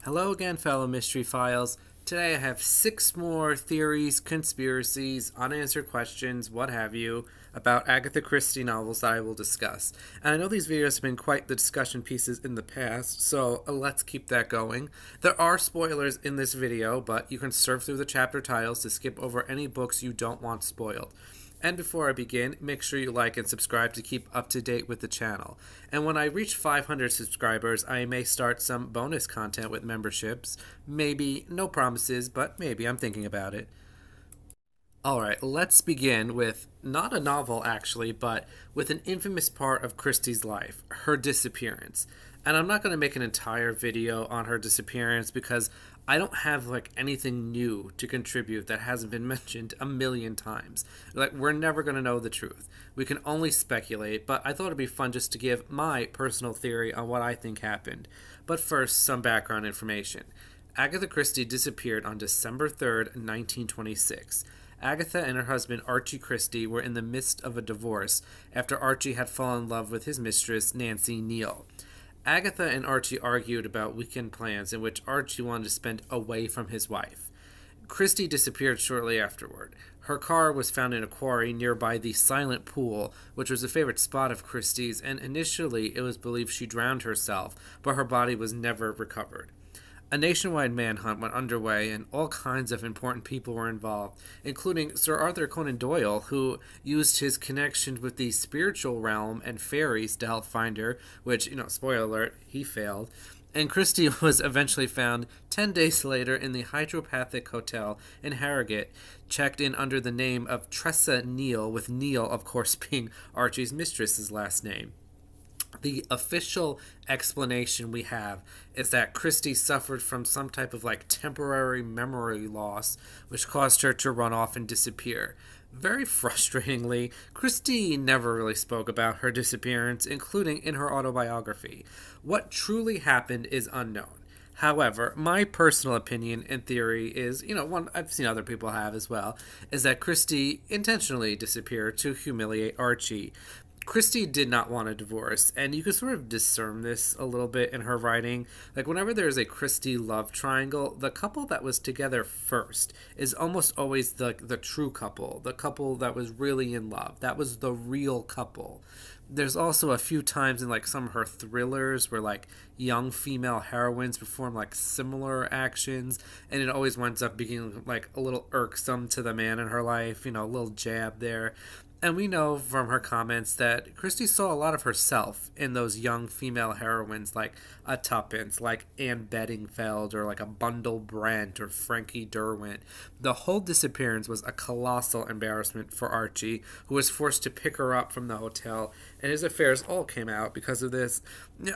Hello again, fellow Mystery Files. Today I have 6 more theories, conspiracies, unanswered questions, what have you, about Agatha Christie novels that I will discuss. And I know these videos have been quite the discussion pieces in the past, so let's keep that going. There are spoilers in this video, but you can surf through the chapter titles to skip over any books you don't want spoiled. And before I begin, make sure you like and subscribe to keep up to date with the channel. And when I reach 500 subscribers, I may start some bonus content with memberships. Maybe, no promises, but maybe I'm thinking about it. Alright, let's begin with not a novel actually, but with an infamous part of Christie's life, her disappearance. And I'm not going to make an entire video on her disappearance because I don't have anything new to contribute that hasn't been mentioned a million times. We're never going to know the truth. We can only speculate, but I thought it'd be fun just to give my personal theory on what I think happened. But first, some background information. Agatha Christie disappeared on December 3rd, 1926. Agatha and her husband Archie Christie were in the midst of a divorce after Archie had fallen in love with his mistress, Nancy Neal. Agatha and Archie argued about weekend plans in which Archie wanted to spend away from his wife. Christie disappeared shortly afterward. Her car was found in a quarry nearby the Silent Pool, which was a favorite spot of Christie's, and initially it was believed she drowned herself, but her body was never recovered. A nationwide manhunt went underway, and all kinds of important people were involved, including Sir Arthur Conan Doyle, who used his connection with the spiritual realm and fairies to help find her, which, spoiler alert, he failed. And Christie was eventually found 10 days later in the Hydropathic Hotel in Harrogate, checked in under the name of Tressa Neal, with Neal, of course, being Archie's mistress's last name. The official explanation we have is that Christie suffered from some type of temporary memory loss, which caused her to run off and disappear. Very frustratingly, Christie never really spoke about her disappearance, including in her autobiography. What truly happened is unknown. However, my personal opinion and theory is, one I've seen other people have as well, is that Christie intentionally disappeared to humiliate Archie. Christie did not want a divorce, and you can sort of discern this a little bit in her writing. Whenever there's a Christie love triangle, the couple that was together first is almost always the true couple, the couple that was really in love. That was the real couple. There's also a few times in some of her thrillers where young female heroines perform similar actions, and it always winds up being a little irksome to the man in her life, a little jab there. And we know from her comments that Christie saw a lot of herself in those young female heroines like a Tuppence, like Anne Bedingfeld, or a Bundle Brent or Frankie Derwent. The whole disappearance was a colossal embarrassment for Archie, who was forced to pick her up from the hotel, and his affairs all came out because of this.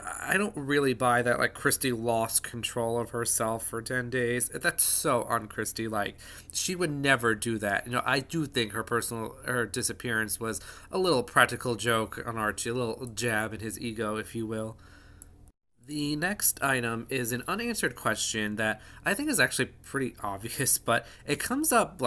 I don't really buy that Christie lost control of herself for 10 days. That's so un-Christie-like. She would never do that. I do think her disappearance was a little practical joke on Archie, a little jab in his ego, if you will. The next item is an unanswered question that I think is actually pretty obvious, but it comes up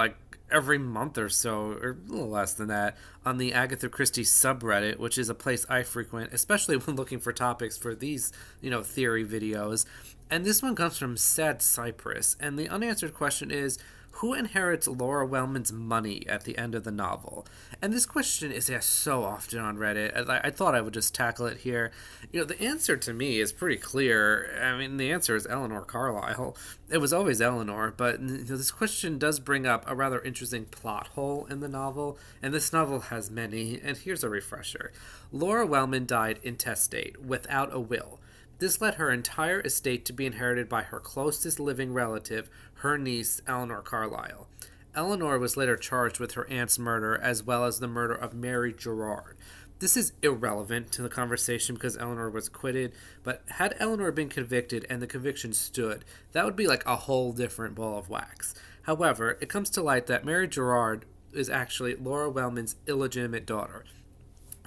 every month or so, or a little less than that, on the Agatha Christie subreddit, which is a place I frequent, especially when looking for topics for these, theory videos. And this one comes from Sad Cypress, and the unanswered question is, who inherits Laura Wellman's money at the end of the novel? And this question is asked so often on Reddit. I thought I would just tackle it here. The answer to me is pretty clear. I mean, the answer is Eleanor Carlisle. It was always Eleanor, but this question does bring up a rather interesting plot hole in the novel, and this novel has many, and here's a refresher. Laura Wellman died intestate, without a will. This led her entire estate to be inherited by her closest living relative, her niece, Eleanor Carlisle. Eleanor was later charged with her aunt's murder as well as the murder of Mary Gerard. This is irrelevant to the conversation because Eleanor was acquitted, but had Eleanor been convicted and the conviction stood, that would be a whole different ball of wax. However, it comes to light that Mary Gerard is actually Laura Wellman's illegitimate daughter.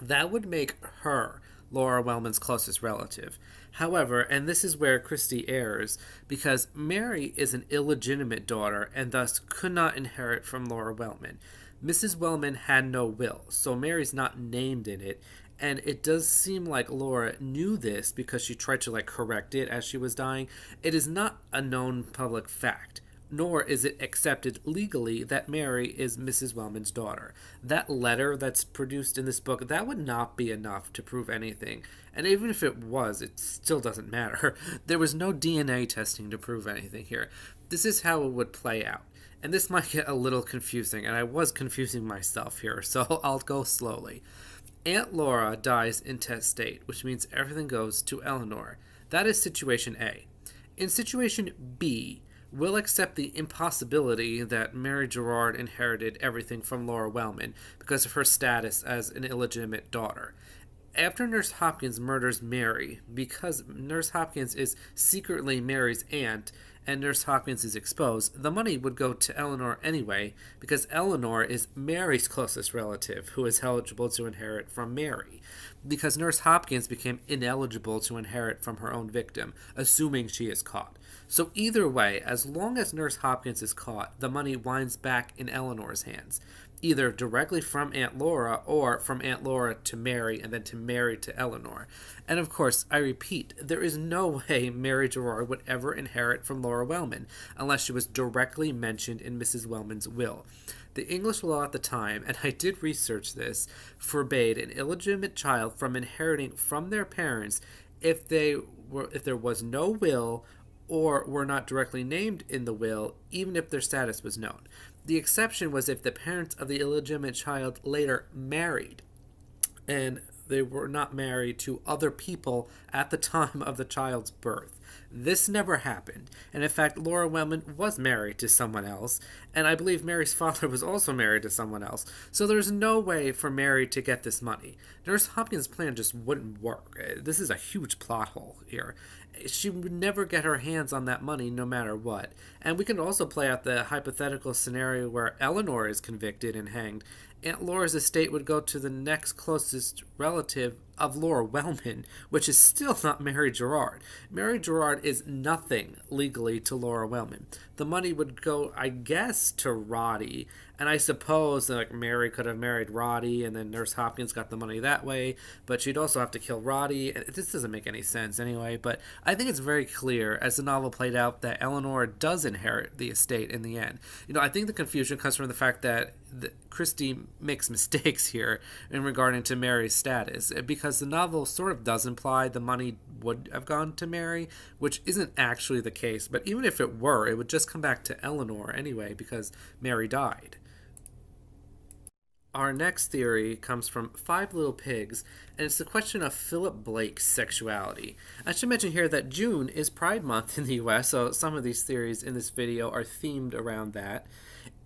That would make her Laura Wellman's closest relative. However, and this is where Christie errs, because Mary is an illegitimate daughter and thus could not inherit from Laura Wellman. Mrs. Wellman had no will, so Mary's not named in it, And it does seem like Laura knew this because she tried to like correct it as she was dying. It is not a known public fact, nor is it accepted legally that Mary is Mrs. Wellman's daughter. That letter that's produced in this book, that would not be enough to prove anything. And even if it was, it still doesn't matter. There was no DNA testing to prove anything here. This is how it would play out. And this might get a little confusing, and I was confusing myself here, so I'll go slowly. Aunt Laura dies intestate, which means everything goes to Eleanor. That is situation A. In situation B, we'll accept the impossibility that Mary Gerard inherited everything from Laura Wellman because of her status as an illegitimate daughter. After Nurse Hopkins murders Mary, because Nurse Hopkins is secretly Mary's aunt and Nurse Hopkins is exposed, the money would go to Eleanor anyway, because Eleanor is Mary's closest relative who is eligible to inherit from Mary, because Nurse Hopkins became ineligible to inherit from her own victim, assuming she is caught. So either way, as long as Nurse Hopkins is caught, the money winds back in Eleanor's hands, either directly from Aunt Laura or from Aunt Laura to Mary and then to Mary to Eleanor. And of course, I repeat, there is no way Mary Gerard would ever inherit from Laura Wellman unless she was directly mentioned in Mrs. Wellman's will. The English law at the time, and I did research this, forbade an illegitimate child from inheriting from their parents if there was no will or were not directly named in the will, even if their status was known. The exception was if the parents of the illegitimate child later married, and they were not married to other people at the time of the child's birth. This never happened, and in fact, Laura Wellman was married to someone else, and I believe Mary's father was also married to someone else, so there's no way for Mary to get this money. Nurse Hopkins' plan just wouldn't work. This is a huge plot hole here. She would never get her hands on that money no matter what. And we can also play out the hypothetical scenario where Eleanor is convicted and hanged. Aunt Laura's estate would go to the next closest relative of Laura Wellman, which is still not Mary Gerard. Mary Gerard is nothing legally to Laura Wellman. The money would go, I guess, to Roddy, and I suppose like Mary could have married Roddy, and then Nurse Hopkins got the money that way, but she'd also have to kill Roddy. This doesn't make any sense anyway, but I think it's very clear as the novel played out that Eleanor does inherit the estate in the end. I think the confusion comes from the fact that Christie makes mistakes here in regarding to Mary's status, because the novel sort of does imply the money would have gone to Mary, which isn't actually the case, but even if it were, it would just come back to Eleanor anyway because Mary died. Our next theory comes from Five Little Pigs, and it's the question of Philip Blake's sexuality. I should mention here that June is Pride Month in the US, so some of these theories in this video are themed around that.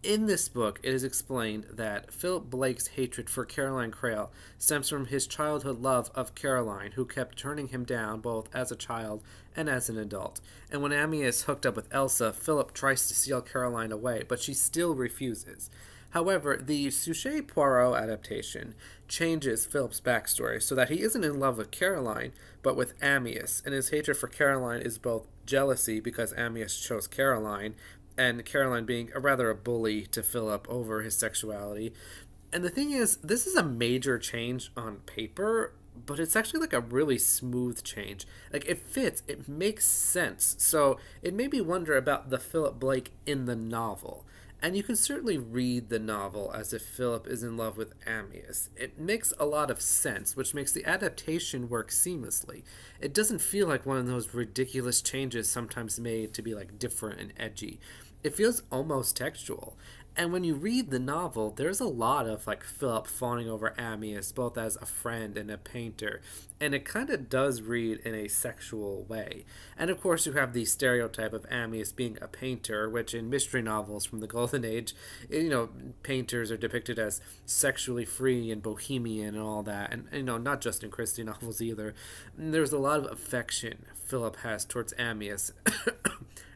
In this book, it is explained that Philip Blake's hatred for Caroline Crail stems from his childhood love of Caroline, who kept turning him down both as a child and as an adult. And when Amyas hooked up with Elsa, Philip tries to steal Caroline away, but she still refuses. However, the Suchet Poirot adaptation changes Philip's backstory so that he isn't in love with Caroline, but with Amyas, and his hatred for Caroline is both jealousy because Amyas chose Caroline, and Caroline being a bully to Philip over his sexuality. And the thing is, this is a major change on paper, but it's actually like a really smooth change. Like, it fits, it makes sense. So it made me wonder about the Philip Blake in the novel. And you can certainly read the novel as if Philip is in love with Amyas. It makes a lot of sense, which makes the adaptation work seamlessly. It doesn't feel like one of those ridiculous changes sometimes made to be like different and edgy. It feels almost textual. And when you read the novel, there's a lot of like Philip fawning over Amyas, both as a friend and a painter. And it kind of does read in a sexual way. And of course you have the stereotype of Amyas being a painter, which in mystery novels from the Golden Age, painters are depicted as sexually free and bohemian and all that. And not just in Christie novels either. There's a lot of affection Philip has towards Amyas.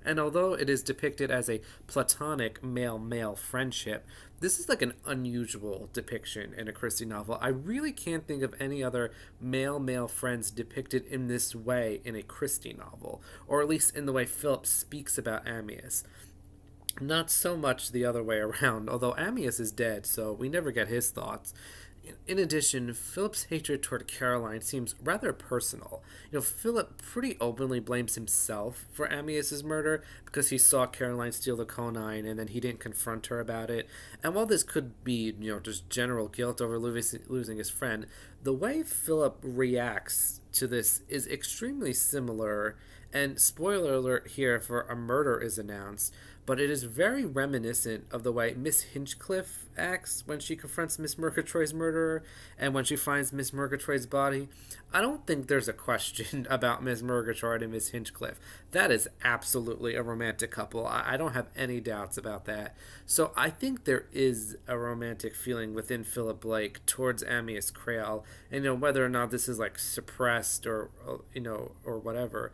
And although it is depicted as a platonic male-male friendship, this is like an unusual depiction in a Christie novel. I really can't think of any other male-male friends depicted in this way in a Christie novel, or at least in the way Philip speaks about Amyas. Not so much the other way around, although Amyas is dead, so we never get his thoughts. In addition, Philip's hatred toward Caroline seems rather personal. Philip pretty openly blames himself for Ammias's murder because he saw Caroline steal the quinine and then he didn't confront her about it. And while this could be, just general guilt over losing his friend, the way Philip reacts to this is extremely similar. And spoiler alert here for a murder is announced, but it is very reminiscent of the way Miss Hinchcliffe acts when she confronts Miss Murgatroyd's murderer and when she finds Miss Murgatroyd's body. I don't think there's a question about Miss Murgatroyd and Miss Hinchcliffe. That is absolutely a romantic couple. I don't have any doubts about that. So I think there is a romantic feeling within Philip Blake towards Ammias Crail, and whether or not this is like suppressed or or whatever.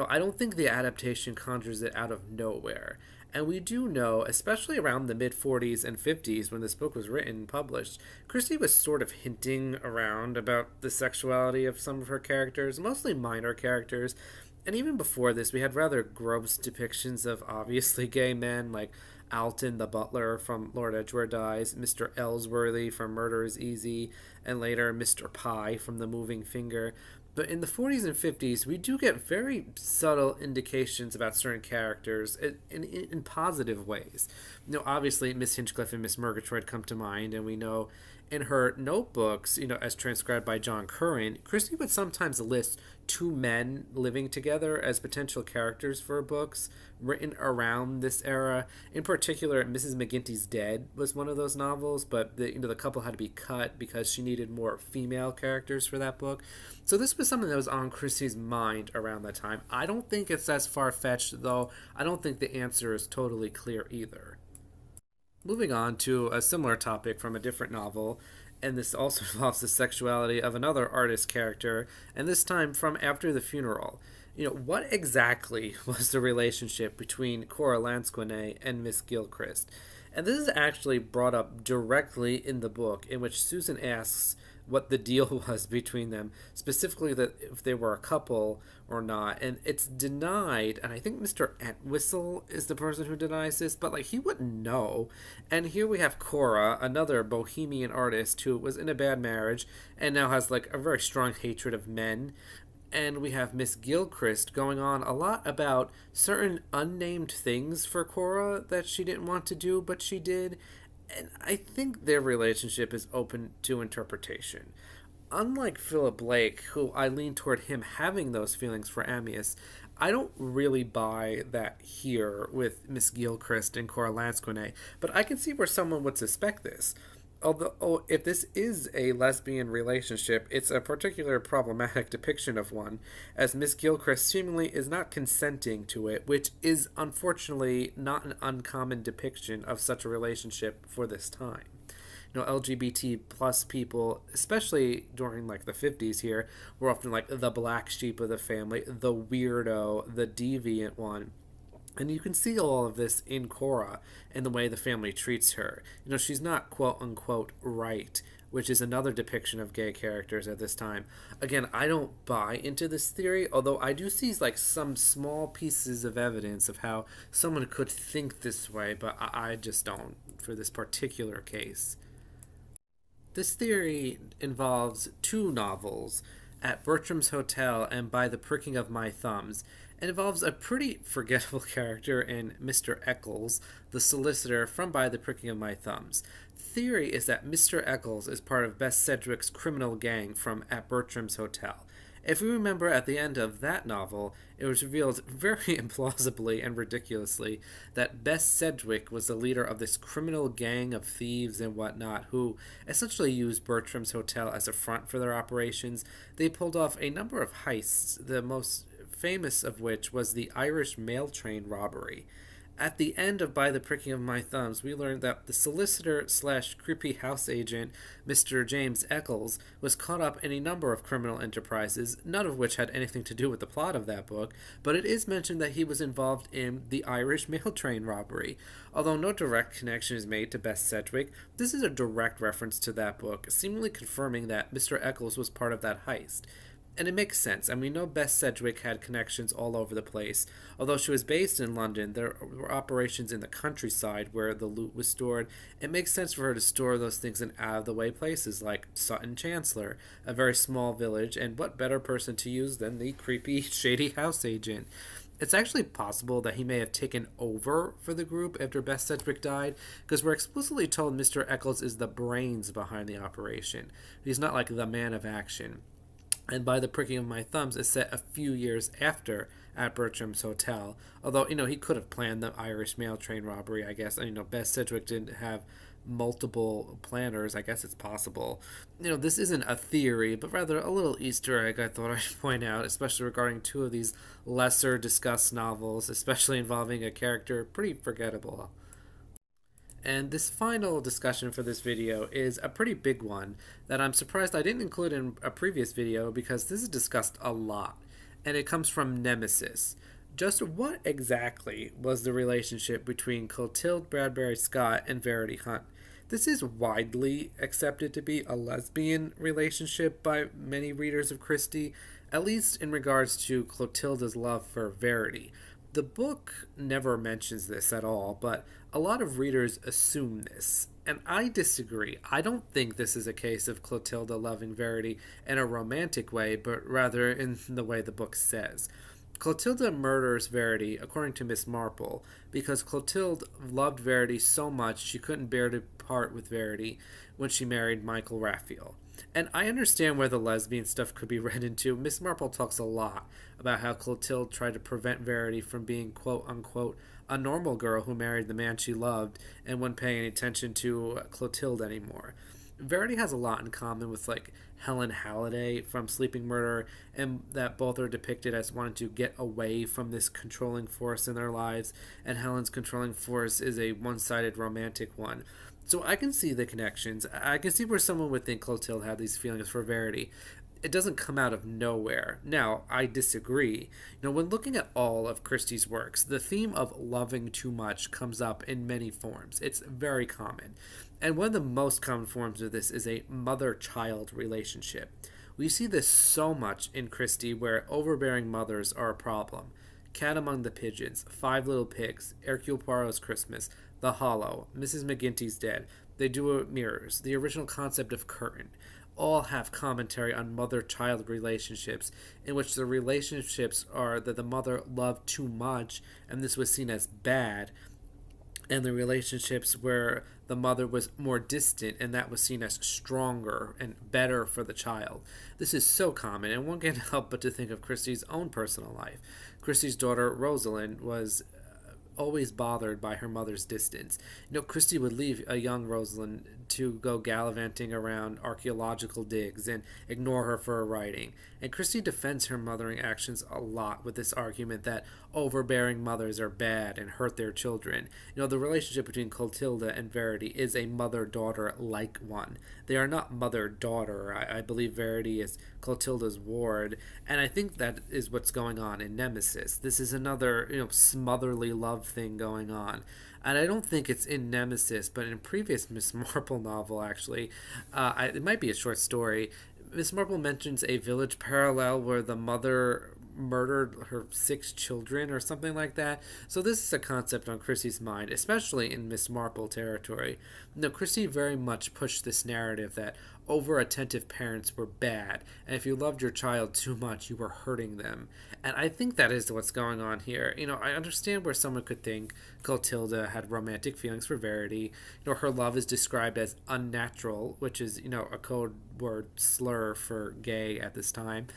I don't think the adaptation conjures it out of nowhere. And we do know, especially around the mid 40s and 50s when this book was written and published, Christie was sort of hinting around about the sexuality of some of her characters, mostly minor characters. And even before this, we had rather gross depictions of obviously gay men, like Alton the butler from Lord Edgware Dies, Mr. Ellsworthy from Murder is Easy, and later Mr. Pye from The Moving Finger. But in the 40s and 50s, we do get very subtle indications about certain characters in positive ways. Obviously, Miss Hinchcliffe and Miss Murgatroyd come to mind, and we know in her notebooks, as transcribed by John Curran, Christie would sometimes list two men living together as potential characters for books written around this era. In particular, Mrs. McGinty's Dead was one of those novels, but the couple had to be cut because she needed more female characters for that book. So this was something that was on Christie's mind around that time. I don't think it's as far-fetched, though. I don't think the answer is totally clear either. Moving on to a similar topic from a different novel, and this also involves the sexuality of another artist character, and this time from After the Funeral. What exactly was the relationship between Cora Lansquenet and Miss Gilchrist? And this is actually brought up directly in the book, in which Susan asks what the deal was between them, specifically that if they were a couple or not, and it's denied. And I think Mr. Entwistle is the person who denies this, but he wouldn't know. And here we have Cora, another bohemian artist who was in a bad marriage and now has a very strong hatred of men. And we have Miss Gilchrist going on a lot about certain unnamed things for Cora that she didn't want to do, but she did. And I think their relationship is open to interpretation. Unlike Philip Blake, who I lean toward him having those feelings for Ammias, I don't really buy that here with Miss Gilchrist and Cora Lansquenet, but I can see where someone would suspect this. Although, if this is a lesbian relationship, it's a particularly problematic depiction of one, as Miss Gilchrist seemingly is not consenting to it, which is unfortunately not an uncommon depiction of such a relationship for this time. LGBT plus people, especially during the 50s here, were often the black sheep of the family, the weirdo, the deviant one. And you can see all of this in Cora and the way the family treats her. She's not quote-unquote right, which is another depiction of gay characters at this time. Again, I don't buy into this theory, although I do see some small pieces of evidence of how someone could think this way, but I just don't for this particular case. This theory involves two novels, At Bertram's Hotel and By the Pricking of My Thumbs, and involves a pretty forgettable character in Mr. Eccles, the solicitor from By the Pricking of My Thumbs. Theory is that Mr. Eccles is part of Bess Sedgwick's criminal gang from At Bertram's Hotel. If we remember at the end of that novel, it was revealed very implausibly and ridiculously that Bess Sedgwick was the leader of this criminal gang of thieves and whatnot who essentially used Bertram's Hotel as a front for their operations. They pulled off a number of heists, the most famous of which was the Irish mail train robbery. At the end of By the Pricking of My Thumbs, we learned that the solicitor slash creepy house agent, Mr. James Eccles, was caught up in a number of criminal enterprises, none of which had anything to do with the plot of that book, but it is mentioned that he was involved in the Irish mail train robbery. Although no direct connection is made to Bess Sedgwick, this is a direct reference to that book, seemingly confirming that Mr. Eccles was part of that heist. And it makes sense. And we know Bess Sedgwick had connections all over the place. Although she was based in London, there were operations in the countryside where the loot was stored. It makes sense for her to store those things in out of the way places like Sutton Chancellor, a very small village, and what better person to use than the creepy, shady house agent? It's actually possible that he may have taken over for the group after Bess Sedgwick died, because we're explicitly told Mr. Eccles is the brains behind the operation. He's not like the man of action. And by the pricking of my thumbs is set a few years after at Bertram's hotel. Although, he could have planned the Irish mail train robbery, I guess. Bess Sedgwick didn't have multiple planners. I guess it's possible. This isn't a theory, but rather a little Easter egg I thought I'd point out, especially regarding two of these lesser discussed novels, especially involving a character pretty forgettable. And this final discussion for this video is a pretty big one that I'm surprised I didn't include in a previous video because this is discussed a lot. And it comes from Nemesis. Just what exactly was the relationship between Clotilde Bradbury Scott and Verity Hunt? This is widely accepted to be a lesbian relationship by many readers of Christie, at least in regards to Clotilda's love for Verity. The book never mentions this at all, but a lot of readers assume this, and I disagree. I don't think this is a case of Clotilda loving Verity in a romantic way, but rather in the way the book says. Clotilda murders Verity, according to Miss Marple, because Clotilde loved Verity so much she couldn't bear to part with Verity when she married Michael Raphael. And I understand where the lesbian stuff could be read into. Miss Marple talks a lot about how Clotilde tried to prevent Verity from being quote unquote a normal girl who married the man she loved and wouldn't pay any attention to Clotilde anymore. Verity has a lot in common with like Helen Halliday from Sleeping Murder, and that both are depicted as wanting to get away from this controlling force in their lives, and Helen's controlling force is a one-sided romantic one. So I can see the connections. I can see where someone would think Clotilde had these feelings for Verity. It doesn't come out of nowhere. Now, I disagree. When looking at all of Christie's works, the theme of loving too much comes up in many forms. It's very common. And one of the most common forms of this is a mother-child relationship. We see this so much in Christie where overbearing mothers are a problem. Cat Among the Pigeons, Five Little Pigs, Hercule Poirot's Christmas, The Hollow, Mrs. McGinty's Dead, They Do It Mirrors, the original concept of curtain, all have commentary on mother-child relationships in which the relationships are that the mother loved too much and this was seen as bad, and the relationships where the mother was more distant and that was seen as stronger and better for the child. This is so common, and one can't help but to think of Christie's own personal life. Christie's daughter Rosalind was always bothered by her mother's distance. Christie would leave a young Rosalind to go gallivanting around archaeological digs and ignore her for her writing. And Christie defends her mothering actions a lot with this argument that overbearing mothers are bad and hurt their children. The relationship between Clotilda and Verity is a mother-daughter like one. They are not mother-daughter. I believe Verity is Clotilda's ward, and I think that is what's going on in Nemesis. This is another, smotherly love thing going on. And I don't think it's in Nemesis, but in a previous Miss Marple novel, actually. It might be a short story. Miss Marple mentions a village parallel where the mother murdered her 6 children or something like that. So this is a concept on Christie's mind, especially in Miss Marple territory. Christie very much pushed this narrative that over-attentive parents were bad, and if you loved your child too much, you were hurting them. And I think that is what's going on here. I understand where someone could think Clotilda had romantic feelings for Verity. Her love is described as unnatural, which is, a code word slur for gay at this time.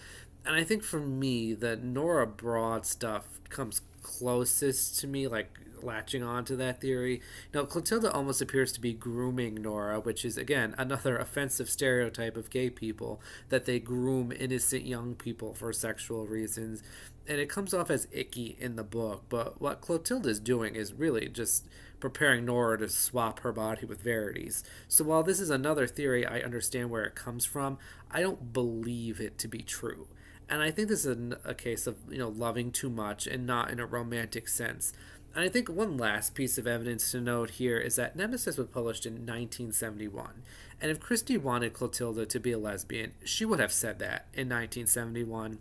And I think for me, the Nora Broad stuff comes closest to me, like latching on to that theory. Clotilda almost appears to be grooming Nora, which is, again, another offensive stereotype of gay people, that they groom innocent young people for sexual reasons. And it comes off as icky in the book, but what Clotilda is doing is really just preparing Nora to swap her body with Verity's. So while this is another theory, I understand where it comes from, I don't believe it to be true. And I think this is a case of, loving too much and not in a romantic sense. And I think one last piece of evidence to note here is that Nemesis was published in 1971. And if Christie wanted Clotilda to be a lesbian, she would have said that in 1971.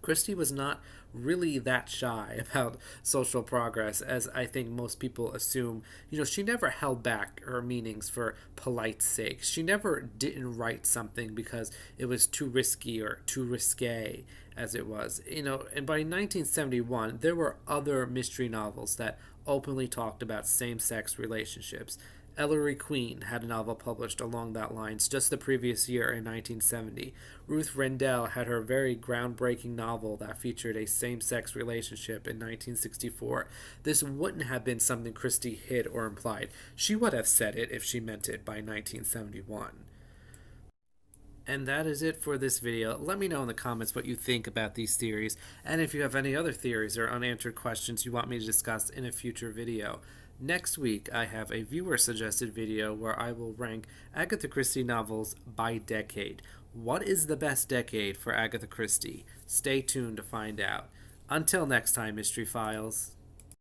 Christie was not really that shy about social progress, as I think most people assume. She never held back her meanings for polite sake. She never didn't write something because it was too risky or too risque, as it was. And by 1971, there were other mystery novels that openly talked about same sex relationships. Ellery Queen had a novel published along that lines just the previous year in 1970. Ruth Rendell had her very groundbreaking novel that featured a same-sex relationship in 1964. This wouldn't have been something Christie hid or implied. She would have said it if she meant it by 1971. And that is it for this video. Let me know in the comments what you think about these theories, and if you have any other theories or unanswered questions you want me to discuss in a future video. Next week, I have a viewer-suggested video where I will rank Agatha Christie novels by decade. What is the best decade for Agatha Christie? Stay tuned to find out. Until next time, Mystery Files.